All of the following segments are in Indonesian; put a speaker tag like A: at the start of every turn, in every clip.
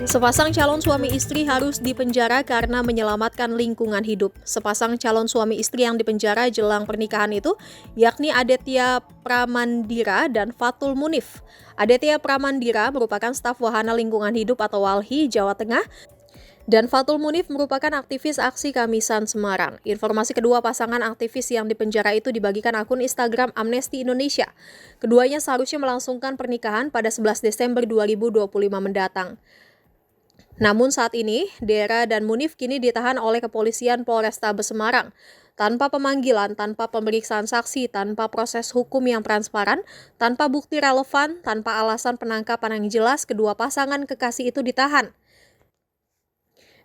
A: Sepasang calon suami istri harus dipenjara karena menyelamatkan lingkungan hidup. Sepasang calon suami istri yang dipenjara jelang pernikahan itu, yakni Aditya Pramandira dan Fatul Munif. Aditya Pramandira merupakan staf Wahana Lingkungan Hidup atau WALHI, Jawa Tengah, dan Fatul Munif merupakan aktivis aksi Kamisan Semarang. Informasi kedua pasangan aktivis yang dipenjara itu dibagikan akun Instagram Amnesty Indonesia. Keduanya seharusnya melangsungkan pernikahan pada 11 Desember 2025 mendatang. Namun saat ini, Dera dan Munif kini ditahan oleh kepolisian Polrestabes Semarang. Tanpa pemanggilan, tanpa pemeriksaan saksi, tanpa proses hukum yang transparan, tanpa bukti relevan, tanpa alasan penangkapan yang jelas, kedua pasangan kekasih itu ditahan.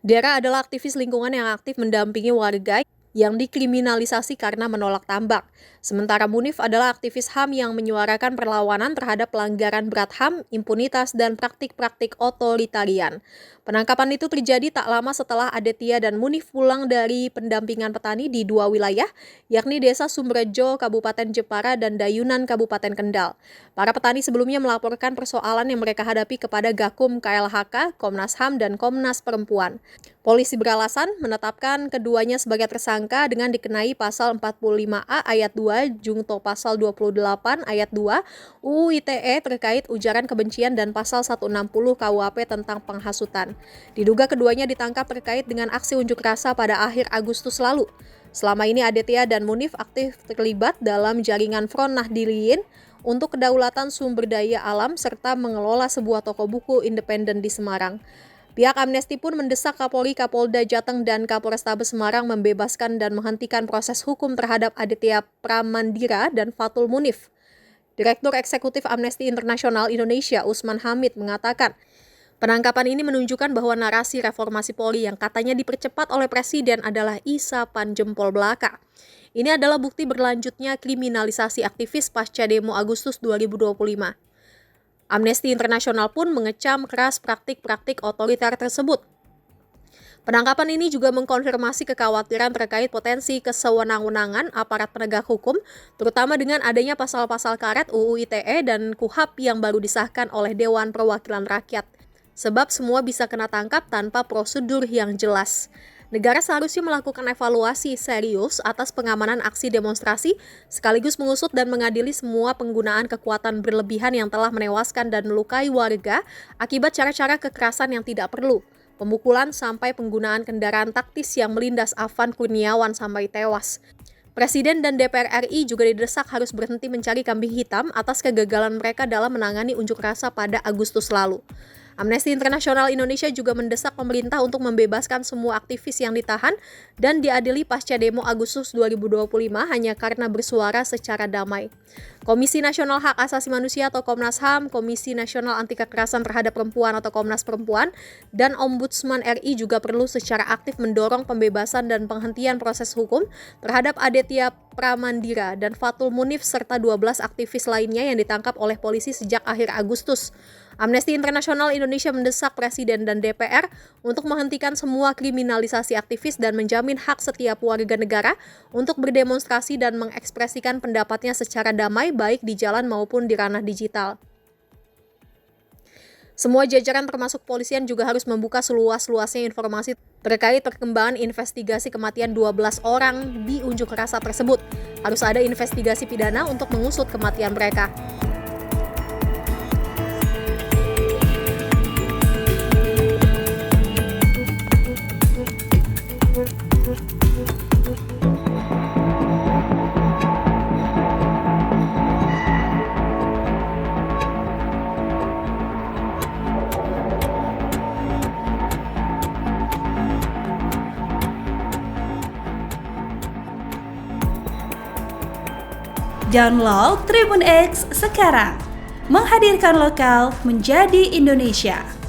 A: Dera adalah aktivis lingkungan yang aktif mendampingi warga yang dikriminalisasi karena menolak tambak. Sementara Munif adalah aktivis HAM yang menyuarakan perlawanan terhadap pelanggaran berat HAM, impunitas, dan praktik-praktik otoritarian. Penangkapan itu terjadi tak lama setelah Aditya dan Munif pulang dari pendampingan petani di dua wilayah, yakni Desa Sumberjo, Kabupaten Jepara, dan Dayunan, Kabupaten Kendal. Para petani sebelumnya melaporkan persoalan yang mereka hadapi kepada Gakum KLHK, Komnas HAM, dan Komnas Perempuan. Polisi beralasan menetapkan keduanya sebagai tersangka dengan dikenai pasal 45A ayat 2 jungto pasal 28 ayat 2 UU ITE terkait ujaran kebencian dan pasal 160 KUHP tentang penghasutan. Diduga keduanya ditangkap terkait dengan aksi unjuk rasa pada akhir Agustus lalu. Selama ini Aditya dan Munif aktif terlibat dalam jaringan Front Nahdliyin untuk kedaulatan sumber daya alam serta mengelola sebuah toko buku independen di Semarang. Pihak Amnesty pun mendesak Kapolri, Kapolda Jateng, dan Kapolrestabes Semarang membebaskan dan menghentikan proses hukum terhadap Aditya Pramandira dan Fatul Munif. Direktur Eksekutif Amnesty International Indonesia, Usman Hamid, mengatakan, penangkapan ini menunjukkan bahwa narasi reformasi Polri yang katanya dipercepat oleh Presiden adalah isapan jempol belaka. Ini adalah bukti berlanjutnya kriminalisasi aktivis pasca demo Agustus 2025. Amnesty International pun mengecam keras praktik-praktik otoriter tersebut. Penangkapan ini juga mengkonfirmasi kekhawatiran terkait potensi kesewenang-wenangan aparat penegak hukum, terutama dengan adanya pasal-pasal karet UU ITE dan KUHP yang baru disahkan oleh Dewan Perwakilan Rakyat. Sebab semua bisa kena tangkap tanpa prosedur yang jelas. Negara seharusnya melakukan evaluasi serius atas pengamanan aksi demonstrasi, sekaligus mengusut dan mengadili semua penggunaan kekuatan berlebihan yang telah menewaskan dan melukai warga akibat cara-cara kekerasan yang tidak perlu, pemukulan sampai penggunaan kendaraan taktis yang melindas Afan Kurniawan sampai tewas. Presiden dan DPR RI juga didesak harus berhenti mencari kambing hitam atas kegagalan mereka dalam menangani unjuk rasa pada Agustus lalu. Amnesty International Indonesia juga mendesak pemerintah untuk membebaskan semua aktivis yang ditahan dan diadili pasca demo Agustus 2025 hanya karena bersuara secara damai. Komisi Nasional Hak Asasi Manusia atau Komnas HAM, Komisi Nasional Anti Kekerasan Terhadap Perempuan atau Komnas Perempuan, dan Ombudsman RI juga perlu secara aktif mendorong pembebasan dan penghentian proses hukum terhadap Aditya Pramandira dan Fatul Munif serta 12 aktivis lainnya yang ditangkap oleh polisi sejak akhir Agustus. Amnesty International Indonesia mendesak Presiden dan DPR untuk menghentikan semua kriminalisasi aktivis dan menjamin hak setiap warga negara untuk berdemonstrasi dan mengekspresikan pendapatnya secara damai baik di jalan maupun di ranah digital. Semua jajaran termasuk polisian juga harus membuka seluas-luasnya informasi terkait perkembangan investigasi kematian 12 orang di unjuk rasa tersebut. Harus ada investigasi pidana untuk mengusut kematian mereka.
B: Download Tribun X sekarang, menghadirkan lokal menjadi Indonesia.